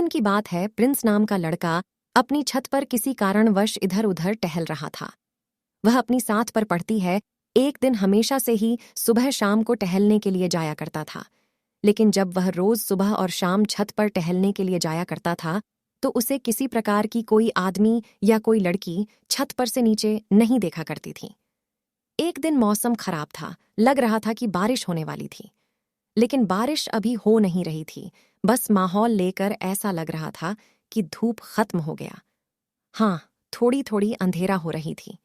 की बात है, प्रिंस नाम का लड़का अपनी छत पर किसी कारणवश इधर उधर टहल रहा था। वह अपनी साथ पर पढ़ती है, एक दिन हमेशा से ही सुबह शाम को टहलने के लिए जाया करता था। लेकिन जब वह रोज सुबह और शाम छत पर टहलने के लिए जाया करता था तो उसे किसी प्रकार की कोई आदमी या कोई लड़की छत पर से नीचे नहीं देखा करती थी। एक दिन मौसम खराब था, लग रहा था कि बारिश होने वाली थी, लेकिन बारिश अभी हो नहीं रही थी। बस माहौल लेकर ऐसा लग रहा था कि धूप खत्म हो गया। हाँ, थोड़ी थोड़ी अंधेरा हो रही थी।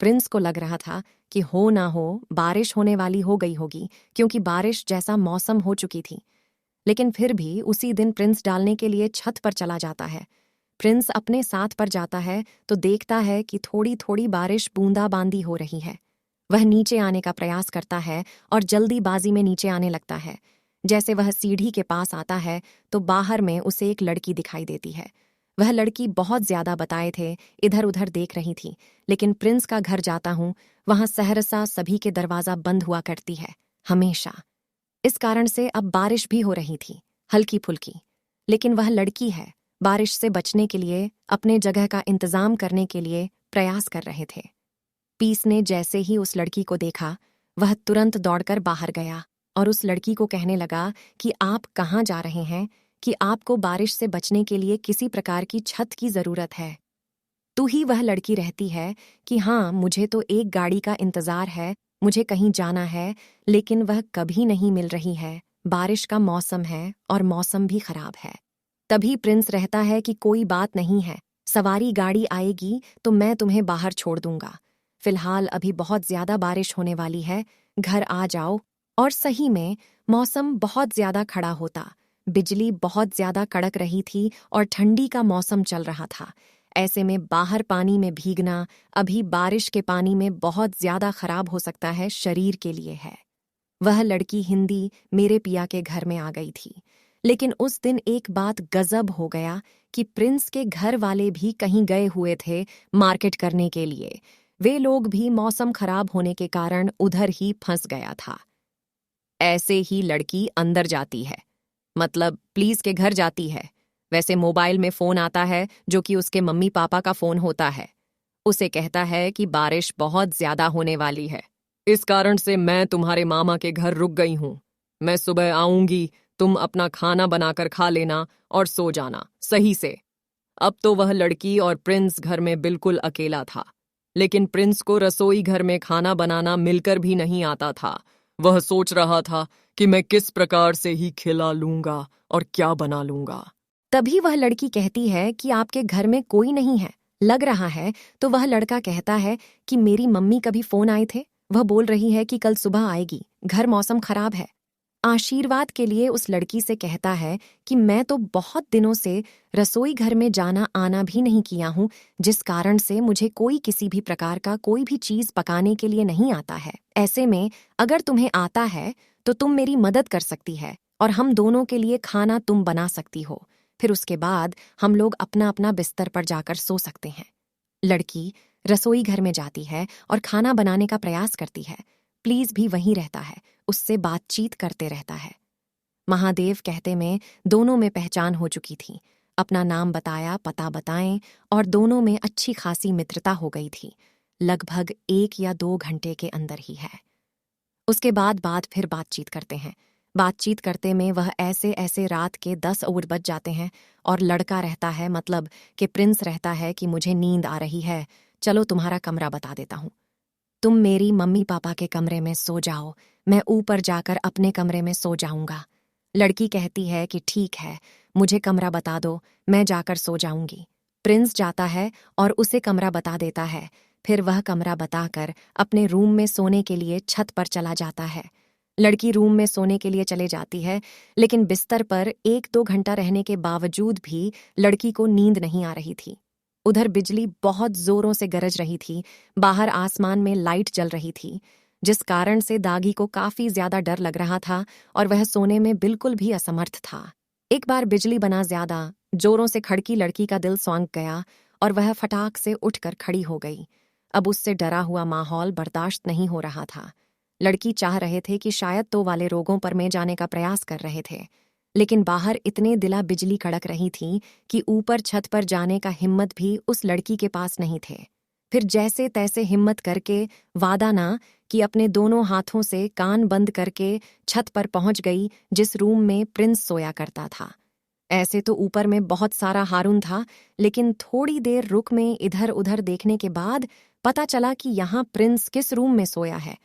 प्रिंस को लग रहा था कि हो ना हो बारिश होने वाली हो गई होगी, क्योंकि बारिश जैसा मौसम हो चुकी थी। लेकिन फिर भी उसी दिन प्रिंस डालने के लिए छत पर चला जाता है। प्रिंस अपने साथ पर जाता है तो देखता है कि थोड़ी थोड़ी बारिश बूंदाबांदी हो रही है। वह नीचे आने का प्रयास करता है और जल्दीबाजी में नीचे आने लगता है। जैसे वह सीढ़ी के पास आता है तो बाहर में उसे एक लड़की दिखाई देती है। वह लड़की बहुत ज्यादा बताए थे इधर उधर देख रही थी, लेकिन प्रिंस का घर जाता हूं वहां सहरसा सभी के दरवाजा बंद हुआ करती है, हमेशा। इस कारण से अब बारिश भी हो रही थी, हल्की फुल्की। लेकिन वह लड़की है, बारिश से बचने के लिए अपने जगह का इंतजाम करने के लिए प्रयास कर रहे थे। पीस ने जैसे ही उस लड़की को देखा, वह तुरंत दौड़कर बाहर गया और उस लड़की को कहने लगा कि आप कहाँ जा रहे हैं, कि आपको बारिश से बचने के लिए किसी प्रकार की छत की जरूरत है। तू ही वह लड़की रहती है कि हाँ, मुझे तो एक गाड़ी का इंतजार है, मुझे कहीं जाना है, लेकिन वह कभी नहीं मिल रही है। बारिश का मौसम है और मौसम भी खराब है। तभी प्रिंस रहता है कि कोई बात नहीं है, सवारी गाड़ी आएगी तो मैं तुम्हें बाहर छोड़ दूंगा। फिलहाल अभी बहुत ज्यादा बारिश होने वाली है, घर आ जाओ। और सही में मौसम बहुत ज्यादा खड़ा होता, बिजली बहुत ज्यादा कड़क रही थी और ठंडी का मौसम चल रहा था। ऐसे में बाहर पानी में भीगना अभी बारिश के पानी में बहुत ज्यादा खराब हो सकता है, शरीर के लिए है। वह लड़की हिंदी मेरे पिया के घर में आ गई थी। लेकिन उस दिन एक बात गजब हो गया कि प्रिंस के घर वाले भी कहीं गए हुए थे मार्केट करने के लिए। वे लोग भी मौसम खराब होने के कारण उधर ही फंस गया था। ऐसे ही लड़की अंदर जाती है, मतलब प्लीज के घर जाती है। वैसे मोबाइल में फोन आता है जो कि उसके मम्मी पापा का फोन होता है। उसे कहता है कि बारिश बहुत ज्यादा होने वाली है, इस कारण से मैं तुम्हारे मामा के घर रुक गई हूं। मैं सुबह आऊंगी, तुम अपना खाना बनाकर खा लेना और सो जाना सही से। अब तो वह लड़की और प्रिंस घर में बिल्कुल अकेला था। लेकिन प्रिंस को रसोई घर में खाना बनाना मिलकर भी नहीं आता था। वह सोच रहा था कि मैं किस प्रकार से ही खिला लूंगा और क्या बना लूंगा। तभी वह लड़की कहती है कि आपके घर में कोई नहीं है, लग रहा है। तो वह लड़का कहता है कि मेरी मम्मी कभी फोन आए थे, वह बोल रही है कि कल सुबह आएगी, घर मौसम खराब है। आशीर्वाद के लिए उस लड़की से कहता है कि मैं तो बहुत दिनों से रसोई घर में जाना आना भी नहीं किया हूं, जिस कारण से मुझे कोई किसी भी प्रकार का कोई भी चीज पकाने के लिए नहीं आता है। ऐसे में अगर तुम्हें आता है तो तुम मेरी मदद कर सकती है और हम दोनों के लिए खाना तुम बना सकती हो। फिर उसके बाद हम लोग अपना अपना बिस्तर पर जाकर सो सकते हैं। लड़की रसोई घर में जाती है और खाना बनाने का प्रयास करती है। प्लीज भी वहीं रहता है, उससे बातचीत करते रहता है। महादेव कहते में दोनों में पहचान हो चुकी थी। अपना नाम बताया, पता बताएं, और दोनों में अच्छी खासी मित्रता हो गई थी। लगभग 1 या 2 घंटे के अंदर ही है। उसके बाद फिर बातचीत करते हैं। बातचीत करते में वह ऐसे ऐसे रात के 10 और बज जाते हैं और लड़का रहता है, मतलब कि प्रिंस रहता है कि मुझे नींद आ रही है, चलो तुम्हारा कमरा बता देता हूँ। तुम मेरी मम्मी पापा के कमरे में सो जाओ, मैं ऊपर जाकर अपने कमरे में सो जाऊंगा। लड़की कहती है कि ठीक है, मुझे कमरा बता दो, मैं जाकर सो जाऊंगी। प्रिंस जाता है और उसे कमरा बता देता है। फिर वह कमरा बताकर अपने रूम में सोने के लिए छत पर चला जाता है। लड़की रूम में सोने के लिए चले जाती है, लेकिन बिस्तर पर 1-2 घंटा रहने के बावजूद भी लड़की को नींद नहीं आ रही थी। उधर बिजली बहुत जोरों से गरज रही थी, बाहर आसमान में लाइट जल रही थी, जिस कारण से दागी को काफी ज्यादा डर लग रहा था और वह सोने में बिल्कुल भी असमर्थ था। एक बार बिजली बना ज्यादा जोरों से खड़की लड़की का दिल सौंक गया और वह फटाक से उठकर खड़ी हो गई। अब उससे डरा हुआ माहौल बर्दाश्त नहीं हो रहा था। लड़की चाह रहे थे कि शायद तो वाले रोगों पर में जाने का प्रयास कर रहे थे, लेकिन बाहर इतने दिला बिजली कड़क रही थी कि ऊपर छत पर जाने का हिम्मत भी उस लड़की के पास नहीं थे। फिर जैसे तैसे हिम्मत करके, वादा ना कि अपने दोनों हाथों से कान बंद करके छत पर पहुंच गई जिस रूम में प्रिंस सोया करता था। ऐसे तो ऊपर में बहुत सारा हारून था, लेकिन थोड़ी देर रुक में इधर उधर देखने के बाद पता चला कि यहाँ प्रिंस किस रूम में सोया है।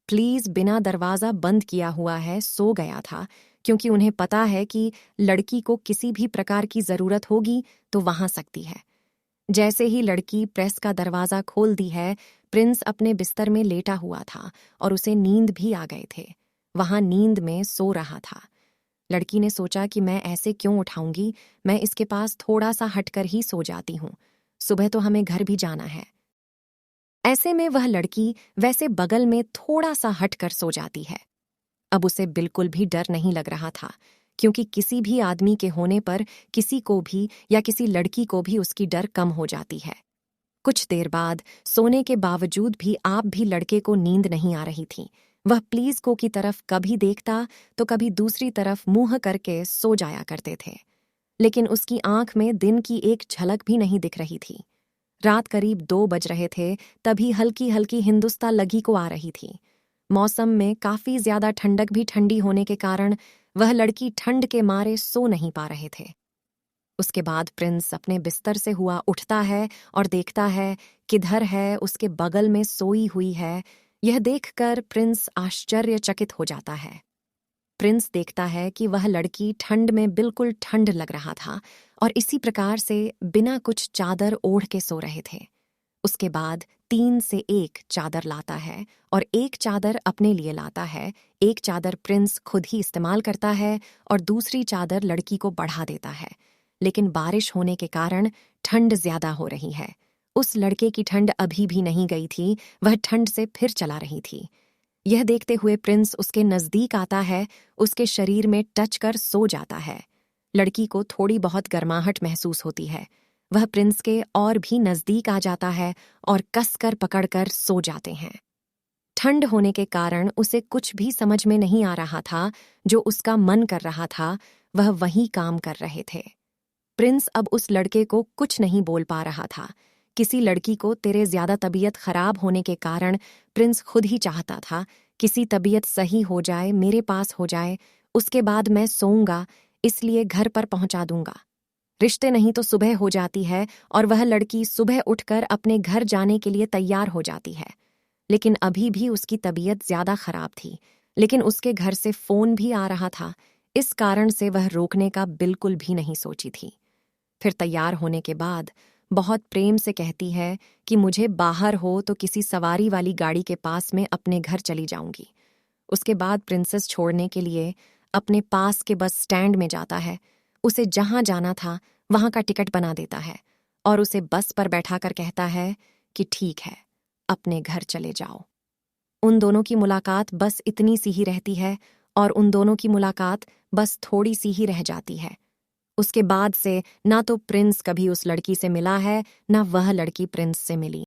प्लीज बिना दरवाजा बंद किया हुआ है सो गया था, क्योंकि उन्हें पता है कि लड़की को किसी भी प्रकार की जरूरत होगी तो वहां सकती है। जैसे ही लड़की प्रेस का दरवाजा खोल दी है, प्रिंस अपने बिस्तर में लेटा हुआ था और उसे नींद भी आ गए थे। वहां नींद में सो रहा था। लड़की ने सोचा कि मैं ऐसे क्यों उठाऊंगी, मैं इसके पास थोड़ा सा हटकर ही सो जाती हूँ, सुबह तो हमें घर भी जाना है। ऐसे में वह लड़की वैसे बगल में थोड़ा सा हटकर सो जाती है। अब उसे बिल्कुल भी डर नहीं लग रहा था, क्योंकि किसी भी आदमी के होने पर किसी को भी या किसी लड़की को भी उसकी डर कम हो जाती है। कुछ देर बाद सोने के बावजूद भी आप भी लड़के को नींद नहीं आ रही थी। वह प्लीज को की तरफ कभी देखता तो कभी दूसरी तरफ मुंह करके सो जाया करते थे, लेकिन उसकी आंख में दिन की एक झलक भी नहीं दिख रही थी। रात करीब 2 बज रहे थे, तभी हल्की हल्की हिंदुस्तान लगी को आ रही थी। मौसम में काफी ज्यादा ठंडक भी ठंडी होने के कारण वह लड़की ठंड के मारे सो नहीं पा रहे थे। उसके बाद प्रिंस अपने बिस्तर से हुआ उठता है और देखता है किधर है उसके बगल में सोई हुई है। यह देखकर प्रिंस आश्चर्यचकित हो जाता है। प्रिंस देखता है कि वह लड़की ठंड में बिल्कुल ठंड लग रहा था और इसी प्रकार से बिना कुछ चादर ओढ़ के सो रहे थे। उसके बाद 3 से 1 चादर लाता है और एक चादर अपने लिए लाता है, एक चादर प्रिंस खुद ही इस्तेमाल करता है और दूसरी चादर लड़की को बढ़ा देता है। लेकिन बारिश होने के कारण ठंड ज्यादा हो रही है। उस लड़के की ठंड अभी भी नहीं गई थी, वह ठंड से फिर चला रही थी। यह देखते हुए प्रिंस उसके नजदीक आता है, उसके शरीर में टच कर सो जाता है। लड़की को थोड़ी बहुत गर्माहट महसूस होती है। वह प्रिंस के और भी नजदीक आ जाता है और कसकर पकड़कर सो जाते हैं। ठंड होने के कारण उसे कुछ भी समझ में नहीं आ रहा था। जो उसका मन कर रहा था वह वही काम कर रहे थे। प्रिंस अब उस लड़के को कुछ नहीं बोल पा रहा था। किसी लड़की को तेरे ज्यादा तबीयत खराब होने के कारण प्रिंस खुद ही चाहता था किसी तबीयत सही हो जाए, मेरे पास हो जाए, उसके बाद मैं सोऊंगा, इसलिए घर पर पहुंचा दूंगा। रिश्ते नहीं तो सुबह हो जाती है और वह लड़की सुबह उठकर अपने घर जाने के लिए तैयार हो जाती है। लेकिन अभी भी उसकी तबीयत ज्यादा खराब थी, लेकिन उसके घर से फोन भी आ रहा था। इस कारण से वह रोकने का बिल्कुल भी नहीं सोची थी। फिर तैयार होने के बाद बहुत प्रेम से कहती है कि मुझे बाहर हो तो किसी सवारी वाली गाड़ी के पास में अपने घर चली जाऊंगी। उसके बाद प्रिंसेस छोड़ने के लिए अपने पास के बस स्टैंड में जाता है। उसे जहां जाना था वहां का टिकट बना देता है और उसे बस पर बैठाकर कहता है कि ठीक है, अपने घर चले जाओ। उन दोनों की मुलाकात बस इतनी सी ही रहती है और उन दोनों की मुलाकात बस थोड़ी सी ही रह जाती है। उसके बाद से ना तो प्रिंस कभी उस लड़की से मिला है, ना वह लड़की प्रिंस से मिली।